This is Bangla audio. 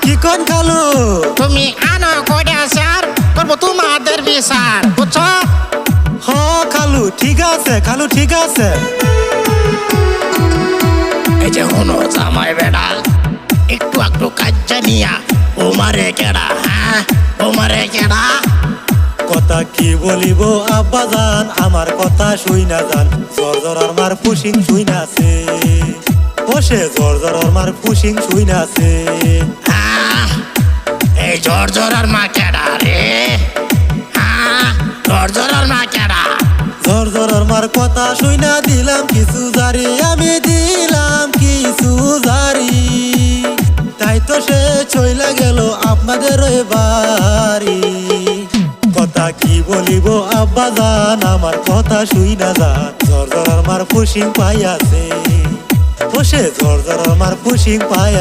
কি কোন খালু তুমি আনো কয়টা স্যার করবো তোমাদের বিচার বুঝছো? হ খালু ঠিক আছে, খালু ঠিক আছে। এই যে হনো জামাই বেড়া একটু একটু কাজ জানিয়া ওমারে কেডা, হ্যাঁ ওমারে কেডা? কথা কি বলিব আব্বা জান, আমার কথা শুই না জান। জর জর আমার পুশিং শুই নাছে, বসে জর জর আমার পুশিং শুই নাছে। হ্যাঁ এই জোর জোরার মা কেডা রে? হ্যাঁ জোর জোরার মা কেডা? জর জর আমার কথা শুই না দিলাম কিছু জারি, আমি দিলাম কিছু জারি। তাই তো সে চইলা গেল আপনাদের ওই বাড়ি। কথা কি বলিব আব্বা জান, আমার কথা শুই না যান। জর জর আমার পুশিং পাই আছে, বসে জর জর আমার পুশিং পাই